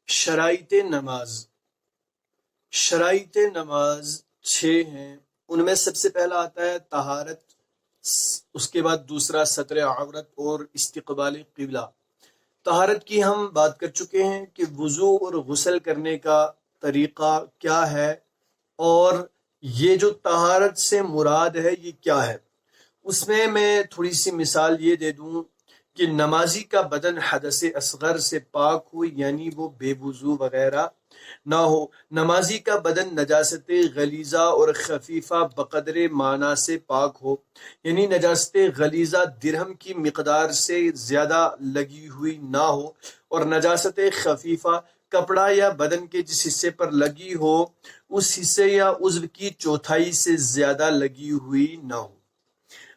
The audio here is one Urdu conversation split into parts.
شرائط نماز شرائط نماز 6 ہیں. ان میں سب سے پہلا آتا ہے طہارت، اس کے بعد دوسرا ستر عورت اور استقبال قبلہ. طہارت کی ہم بات کر چکے ہیں کہ وضو اور غسل کرنے کا طریقہ کیا ہے، اور یہ جو طہارت سے مراد ہے یہ کیا ہے. اس میں تھوڑی سی مثال یہ دے دوں کہ نمازی کا بدن حدث اصغر سے پاک ہو، یعنی وہ بے وضو وغیرہ نہ ہو. نمازی کا بدن نجاست غلیظہ اور خفیفہ بقدر معنی سے پاک ہو، یعنی نجاست غلیظہ درہم کی مقدار سے زیادہ لگی ہوئی نہ ہو، اور نجاست خفیفہ کپڑا یا بدن کے جس حصے پر لگی ہو اس حصے یا عضو کی چوتھائی سے زیادہ لگی ہوئی نہ ہو.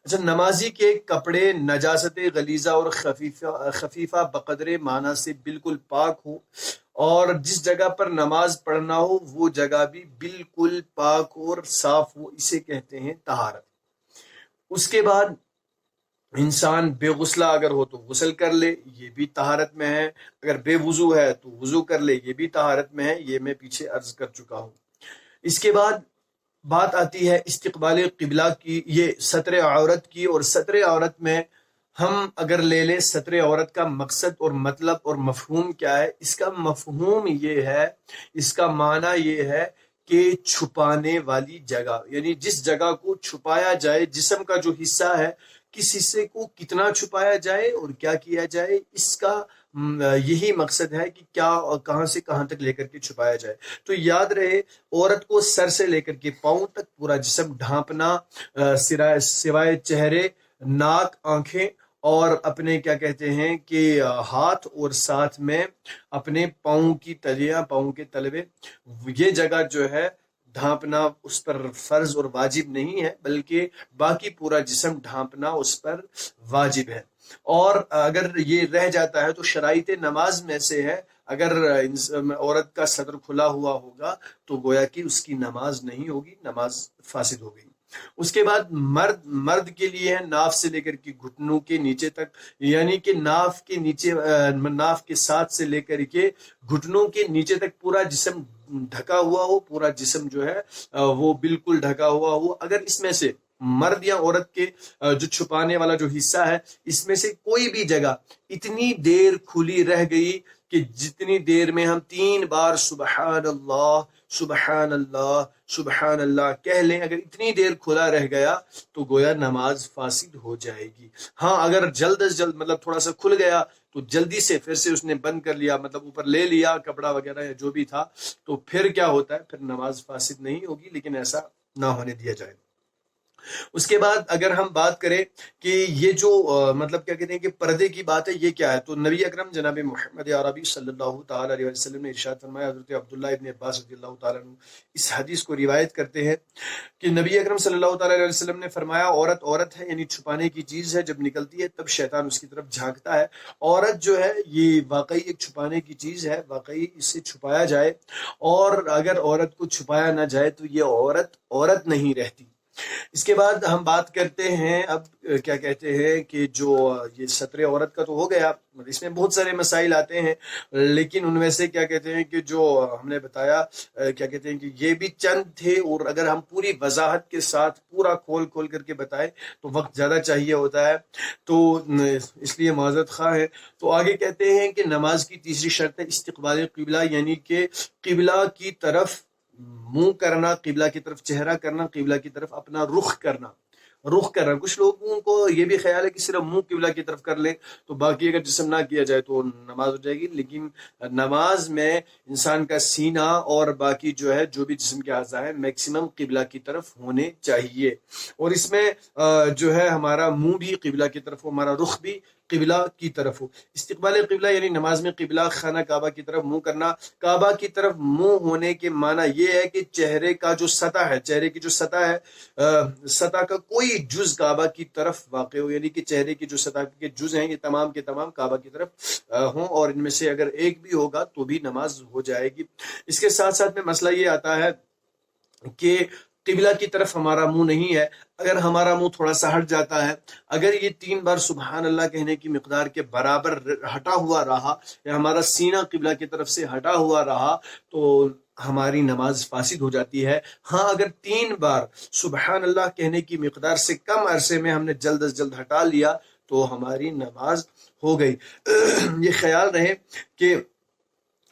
اچھا، نمازی کے کپڑے نجاست غلیظہ اور خفیفہ بقدر معنی سے بالکل پاک ہو، اور جس جگہ پر نماز پڑھنا ہو وہ جگہ بھی بالکل پاک اور صاف ہو، اسے کہتے ہیں طہارت. اس کے بعد انسان بے غسلہ اگر ہو تو غسل کر لے، یہ بھی طہارت میں ہے. اگر بے وضو ہے تو وضو کر لے، یہ بھی طہارت میں ہے. یہ میں پیچھے عرض کر چکا ہوں. اس کے بعد بات آتی ہے استقبال قبلہ کی، یہ ستر عورت کی. اور ستر عورت میں ہم اگر لے لیں ستر عورت کا مقصد اور مطلب اور مفہوم کیا ہے. اس کا مفہوم یہ ہے، اس کا معنی یہ ہے کہ چھپانے والی جگہ، یعنی جس جگہ کو چھپایا جائے، جسم کا جو حصہ ہے کس حصے کو کتنا چھپایا جائے اور کیا کیا جائے، اس کا یہی مقصد ہے کہ کیا کہاں سے کہاں تک لے کر کے چھپایا جائے. تو یاد رہے، عورت کو سر سے لے کر کے پاؤں تک پورا جسم ڈھانپنا، سوائے چہرے، ناک، آنکھیں اور اپنے کیا کہتے ہیں کہ ہاتھ، اور ساتھ میں اپنے پاؤں کی تلیاں، پاؤں کے تلوے، یہ جگہ جو ہے ڈھانپنا اس پر فرض اور واجب نہیں ہے، بلکہ باقی پورا جسم ڈھانپنا اس پر واجب ہے. اور اگر یہ رہ جاتا ہے تو شرائط نماز میں سے ہے. اگر عورت کا صدر کھلا ہوا ہوگا تو گویا کہ اس کی نماز نہیں ہوگی، نماز فاسد ہو گئی. اس کے بعد مرد کے لیے ہے ناف سے لے کر کے گھٹنوں کے نیچے تک، یعنی کہ ناف کے نیچے، ناف کے ساتھ سے لے کر کے گھٹنوں کے نیچے تک پورا جسم ڈھکا ہوا ہو، پورا جسم جو ہے وہ بالکل ڈھکا ہوا ہو. اگر اس میں سے مرد یا عورت کے جو چھپانے والا جو حصہ ہے، اس میں سے کوئی بھی جگہ اتنی دیر کھلی رہ گئی کہ جتنی دیر میں ہم 3 بار سبحان اللہ سبحان اللہ سبحان اللہ کہہ لیں، اگر اتنی دیر کھلا رہ گیا تو گویا نماز فاسد ہو جائے گی. ہاں، اگر جلد از جلد مطلب تھوڑا سا کھل گیا تو جلدی سے پھر سے اس نے بند کر لیا، مطلب اوپر لے لیا کپڑا وغیرہ یا جو بھی تھا، تو پھر کیا ہوتا ہے، پھر نماز فاسد نہیں ہوگی، لیکن ایسا نہ ہونے دیا جائے. اس کے بعد اگر ہم بات کریں کہ یہ جو مطلب کیا کہتے ہیں کہ پردے کی بات ہے، یہ کیا ہے، تو نبی اکرم جناب محمد عربی صلی اللہ تعالی علیہ وسلم نے ارشاد فرمایا. حضرت عبداللہ ابن عباس رضی اللہ تعالیٰ عنہ اس حدیث کو روایت کرتے ہیں کہ نبی اکرم صلی اللہ تعالی علیہ وسلم نے فرمایا، عورت ہے، یعنی چھپانے کی چیز ہے. جب نکلتی ہے تب شیطان اس کی طرف جھانکتا ہے. عورت جو ہے یہ واقعی ایک چھپانے کی چیز ہے، واقعی اسے چھپایا جائے، اور اگر عورت کو چھپایا نہ جائے تو یہ عورت نہیں رہتی. اس کے بعد ہم بات کرتے ہیں اب کیا کہتے ہیں کہ جو یہ ستر عورت کا تو ہو گیا، اس میں بہت سارے مسائل آتے ہیں، لیکن ان میں سے کیا کہتے ہیں کہ جو ہم نے بتایا کیا کہتے ہیں کہ یہ بھی چند تھے، اور اگر ہم پوری وضاحت کے ساتھ پورا کھول کر کے بتائیں تو وقت زیادہ چاہیے ہوتا ہے، تو اس لیے معذرت خواہ ہے. تو آگے کہتے ہیں کہ نماز کی تیسری شرط ہے استقبال قبلہ، یعنی کہ قبلہ کی طرف منہ کرنا، قبلہ کی طرف چہرہ کرنا، قبلہ کی طرف اپنا رخ کرنا. کچھ لوگوں کو یہ بھی خیال ہے کہ صرف منہ قبلہ کی طرف کر لیں تو باقی اگر جسم نہ کیا جائے تو نماز ہو جائے گی، لیکن نماز میں انسان کا سینہ اور باقی جو ہے جو بھی جسم کے اعضاء ہیں میکسیمم قبلہ کی طرف ہونے چاہیے. اور اس میں جو ہے ہمارا منہ بھی قبلہ کی طرف ہو، ہمارا رخ بھی قبلہ کی طرف ہو. استقبال قبلہ یعنی نماز میں قبلہ خانہ کعبہ کی طرف منہ کرنا. کعبہ کی طرف منہ ہونے کے معنی یہ ہے کہ چہرے کا جو سطح ہے، چہرے کی جو سطح ہے، سطح کا کوئی جز کعبہ کی طرف واقع ہو، یعنی کہ چہرے کی جو سطح کے جز ہیں یہ تمام کے تمام کعبہ کی طرف ہوں، اور ان میں سے اگر ایک بھی ہوگا تو بھی نماز ہو جائے گی. اس کے ساتھ ساتھ میں مسئلہ یہ آتا ہے کہ قبلہ کی طرف ہمارا منہ نہیں ہے، اگر ہمارا منہ تھوڑا سا ہٹ جاتا ہے، اگر یہ 3 بار سبحان اللہ کہنے کی مقدار کے برابر ہٹا ہوا رہا یا ہمارا سینہ قبلہ کی طرف سے ہٹا ہوا رہا تو ہماری نماز فاسد ہو جاتی ہے۔ ہاں اگر 3 بار سبحان اللہ کہنے کی مقدار سے کم عرصے میں ہم نے جلد از جلد ہٹا لیا تو ہماری نماز ہو گئی۔ یہ خیال رہے کہ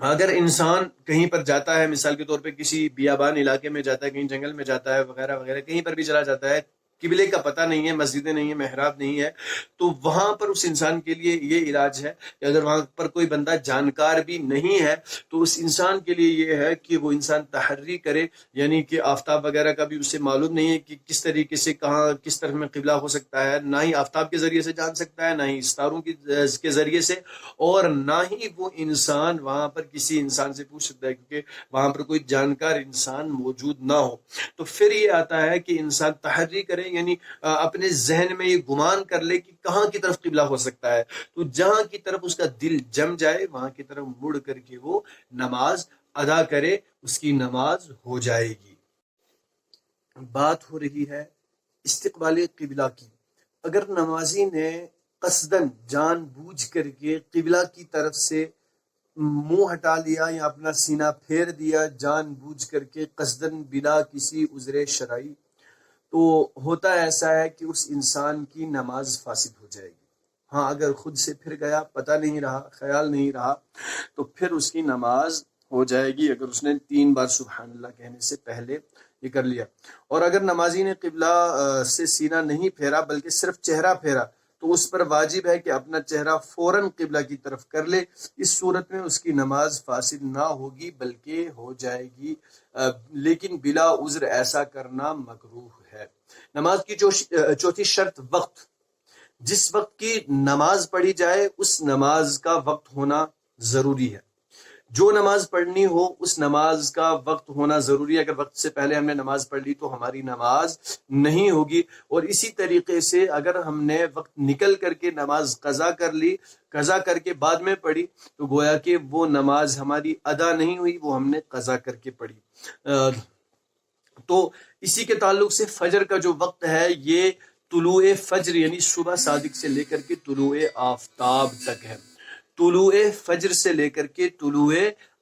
اگر انسان کہیں پر جاتا ہے، مثال کے طور پہ کسی بیابان علاقے میں جاتا ہے، کہیں جنگل میں جاتا ہے وغیرہ وغیرہ، کہیں پر بھی چلا جاتا ہے، قبلے کا پتہ نہیں ہے، مسجدیں نہیں ہیں، محراب نہیں ہے، تو وہاں پر اس انسان کے لیے یہ علاج ہے کہ اگر وہاں پر کوئی بندہ جانکار بھی نہیں ہے تو اس انسان کے لیے یہ ہے کہ وہ انسان تحری کرے، یعنی کہ آفتاب وغیرہ کا بھی اسے معلوم نہیں ہے کہ کس طریقے سے کہاں کس طرف میں قبلہ ہو سکتا ہے، نہ ہی آفتاب کے ذریعے سے جان سکتا ہے، نہ ہی ستاروں کے ذریعے سے، اور نہ ہی وہ انسان وہاں پر کسی انسان سے پوچھ سکتا ہے کیونکہ وہاں پر کوئی جانکار انسان موجود نہ ہو۔ تو پھر یہ آتا ہے کہ انسان تحری کرے، یعنی اپنے ذہن میں یہ گمان کر لے کہ کہاں کی طرف قبلہ ہو سکتا ہے، تو جہاں کی طرف اس کا دل جم جائے وہاں کی طرف مڑ کر کے وہ نماز ادا کرے، اس کی نماز ہو جائے گی۔ بات ہو رہی ہے استقبال قبلہ کی۔ اگر نمازی نے قصدن جان بوجھ کر کے قبلہ کی طرف سے منہ ہٹا لیا یا اپنا سینہ پھیر دیا جان بوجھ کر کے قصدن بلا کسی عذر شرعی، تو ہوتا ایسا ہے کہ اس انسان کی نماز فاسد ہو جائے گی۔ ہاں اگر خود سے پھر گیا، پتہ نہیں رہا، خیال نہیں رہا، تو پھر اس کی نماز ہو جائے گی اگر اس نے 3 بار سبحان اللہ کہنے سے پہلے یہ کر لیا۔ اور اگر نمازی نے قبلہ سے سینہ نہیں پھیرا بلکہ صرف چہرہ پھیرا تو اس پر واجب ہے کہ اپنا چہرہ فوراً قبلہ کی طرف کر لے، اس صورت میں اس کی نماز فاسد نہ ہوگی بلکہ ہو جائے گی، لیکن بلا عذر ایسا کرنا مکروہ ہے۔ نماز کی چوتھی شرط وقت۔ جس وقت کی نماز پڑھی جائے اس نماز کا وقت ہونا ضروری ہے۔ جو نماز پڑھنی ہو اس نماز کا وقت ہونا ضروری ہے۔ اگر وقت سے پہلے ہم نے نماز پڑھ لی تو ہماری نماز نہیں ہوگی، اور اسی طریقے سے اگر ہم نے وقت نکل کر کے نماز قضا کر لی، قضا کر کے بعد میں پڑھی، تو گویا کہ وہ نماز ہماری ادا نہیں ہوئی، وہ ہم نے قضا کر کے پڑھی۔ تو اسی کے تعلق سے فجر کا جو وقت ہے یہ طلوع فجر یعنی صبح صادق سے لے کر کے طلوع آفتاب تک ہے۔ طلوع فجر سے لے کر کے طلوع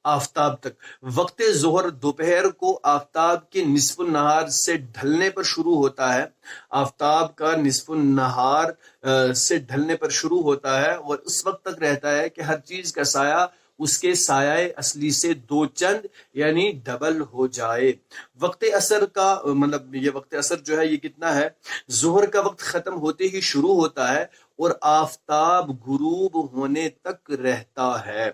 آفتاب تک۔ وقت ظہر دوپہر کو آفتاب کے نصف النہار سے ڈھلنے پر شروع ہوتا ہے، آفتاب کا نصف النہار سے ڈھلنے پر شروع ہوتا ہے اور اس وقت تک رہتا ہے کہ ہر چیز کا سایہ اس کے سایہ اصلی سے 2 چند یعنی ڈبل ہو جائے۔ وقت عصر کا مطلب یہ وقت عصر جو ہے یہ کتنا ہے؟ ظہر کا وقت ختم ہوتے ہی شروع ہوتا ہے اور آفتاب غروب ہونے تک رہتا ہے۔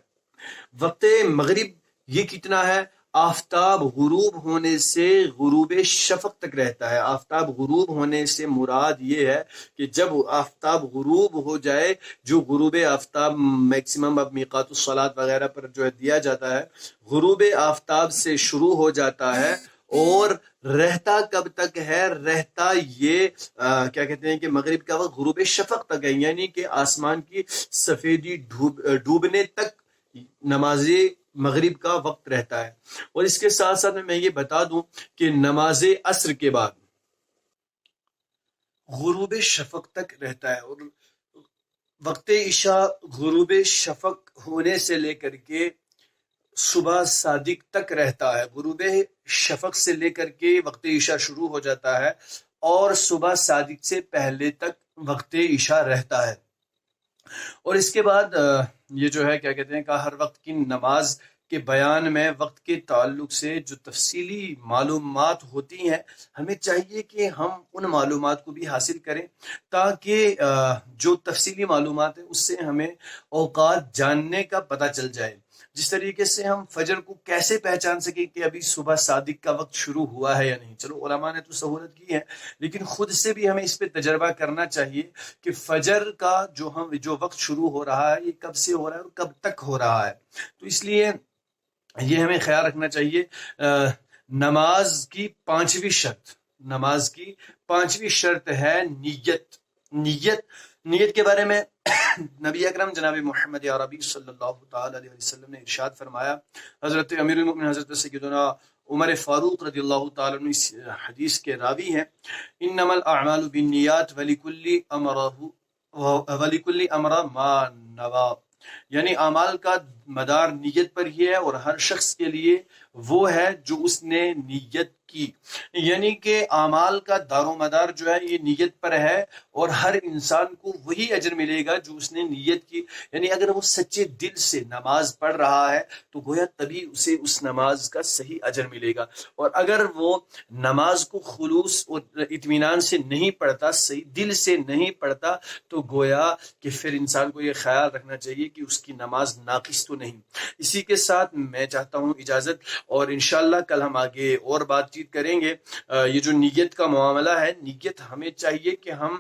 وقت مغرب یہ کتنا ہے؟ آفتاب غروب ہونے سے غروب شفق تک رہتا ہے۔ آفتاب غروب ہونے سے مراد یہ ہے کہ جب آفتاب غروب ہو جائے، جو غروب آفتاب میکسیمم اب میقات الصلاۃ وغیرہ پر جو ہے دیا جاتا ہے، غروب آفتاب سے شروع ہو جاتا ہے اور رہتا کب تک ہے؟ رہتا یہ کیا کہتے ہیں کہ مغرب کا وقت غروب شفق تک ہے، یعنی کہ آسمان کی سفیدی ڈوبنے تک نماز مغرب کا وقت رہتا ہے۔ اور اس کے ساتھ ساتھ میں یہ بتا دوں کہ نماز عصر کے بعد غروب شفق تک رہتا ہے، اور وقت عشاء غروب شفق ہونے سے لے کر کے صبح صادق تک رہتا ہے۔ غروب شفق سے لے کر کے وقت عشاء شروع ہو جاتا ہے اور صبح صادق سے پہلے تک وقت عشاء رہتا ہے۔ اور اس کے بعد یہ جو ہے کیا کہتے ہیں کہ ہر وقت کی نماز کے بیان میں وقت کے تعلق سے جو تفصیلی معلومات ہوتی ہیں، ہمیں چاہیے کہ ہم ان معلومات کو بھی حاصل کریں تاکہ جو تفصیلی معلومات ہیں اس سے ہمیں اوقات جاننے کا پتہ چل جائے۔ جس طریقے سے ہم فجر کو کیسے پہچان سکیں کہ ابھی صبح صادق کا وقت شروع ہوا ہے یا نہیں؟ چلو علماء نے تو سہولت کی ہے، لیکن خود سے بھی ہمیں اس پہ تجربہ کرنا چاہیے کہ فجر کا جو وقت شروع ہو رہا ہے یہ کب سے ہو رہا ہے اور کب تک ہو رہا ہے۔ تو اس لیے یہ ہمیں خیال رکھنا چاہیے۔ نماز کی 5ویں شرط، نماز کی 5ویں شرط ہے نیت کے بارے میں نبی اکرم جناب محمد عربی صلی اللہ تعالی علیہ وسلم نے ارشاد فرمایا، حضرت امیر المؤمنین حضرت سیدنا عمر فاروق رضی اللہ تعالیٰ عنہ اس حدیث کے راوی ہیں، انما الاعمال بالنیات ولکل امر ما نوی، یعنی اعمال کا مدار نیت پر ہی ہے، اور ہر شخص کے لیے وہ ہے جو اس نے نیت کی، یعنی کہ اعمال کا دار و مدار جو ہے یہ نیت پر ہے، اور ہر انسان کو وہی اجر ملے گا جو اس نے نیت کی، یعنی اگر وہ سچے دل سے نماز پڑھ رہا ہے تو گویا تبھی اسے اس نماز کا صحیح اجر ملے گا، اور اگر وہ نماز کو خلوص اور اطمینان سے نہیں پڑھتا، صحیح دل سے نہیں پڑھتا، تو گویا کہ پھر انسان کو یہ خیال رکھنا چاہیے کہ اس کی نماز ناقص تو نہیں۔ اسی کے ساتھ میں چاہتا ہوں اجازت، اور انشاءاللہ کل ہم آگے اور بات چیت کریں گے۔ یہ جو نیت کا معاملہ ہے، نیت ہمیں چاہیے کہ ہم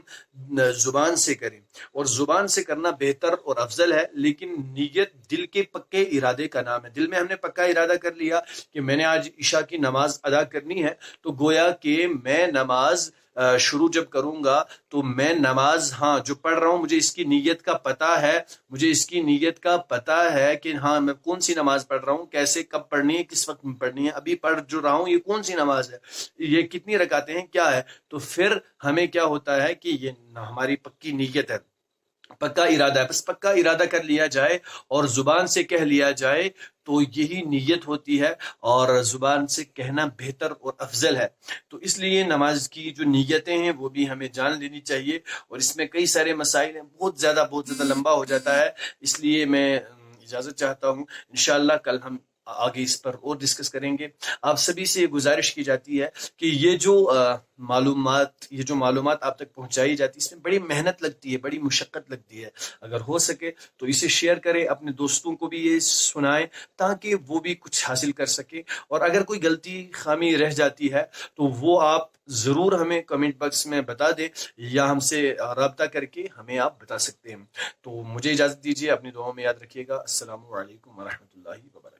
زبان سے کریں، اور زبان سے کرنا بہتر اور افضل ہے، لیکن نیت دل کے پکے ارادے کا نام ہے۔ دل میں ہم نے پکا ارادہ کر لیا کہ میں نے آج عشاء کی نماز ادا کرنی ہے، تو گویا کہ میں نماز شروع جب کروں گا تو میں نماز جو پڑھ رہا ہوں، مجھے اس کی نیت کا پتہ ہے، مجھے اس کی نیت کا پتہ ہے کہ میں کون سی نماز پڑھ رہا ہوں، کیسے، کب پڑھنی ہے، کس وقت میں پڑھنی ہے، ابھی پڑھ جو رہا ہوں یہ کون سی نماز ہے، یہ کتنی رکعتیں ہیں، کیا ہے۔ تو پھر ہمیں کیا ہوتا ہے کہ یہ ہماری پکی نیت ہے، پکا ارادہ ہے، بس پکا ارادہ کر لیا جائے اور زبان سے کہہ لیا جائے تو یہی نیت ہوتی ہے، اور زبان سے کہنا بہتر اور افضل ہے۔ تو اس لیے نماز کی جو نیتیں ہیں وہ بھی ہمیں جان لینی چاہیے، اور اس میں کئی سارے مسائل ہیں، بہت زیادہ لمبا ہو جاتا ہے، اس لیے میں اجازت چاہتا ہوں۔ انشاءاللہ کل ہم آگے اس پر اور ڈسکس کریں گے۔ آپ سبھی سے یہ گزارش کی جاتی ہے کہ یہ جو معلومات آپ تک پہنچائی جاتی ہے، اس میں بڑی محنت لگتی ہے، بڑی مشقت لگتی ہے، اگر ہو سکے تو اسے شیئر کریں، اپنے دوستوں کو بھی یہ سنائیں تاکہ وہ بھی کچھ حاصل کر سکیں، اور اگر کوئی غلطی خامی رہ جاتی ہے تو وہ آپ ضرور ہمیں کمنٹ باکس میں بتا دیں، یا ہم سے رابطہ کر کے ہمیں آپ بتا سکتے ہیں۔ تو مجھے اجازت دیجیے، اپنی دعاؤں میں یاد رکھیے گا۔ السلام علیکم ورحمۃ اللہ وبرکاتہ۔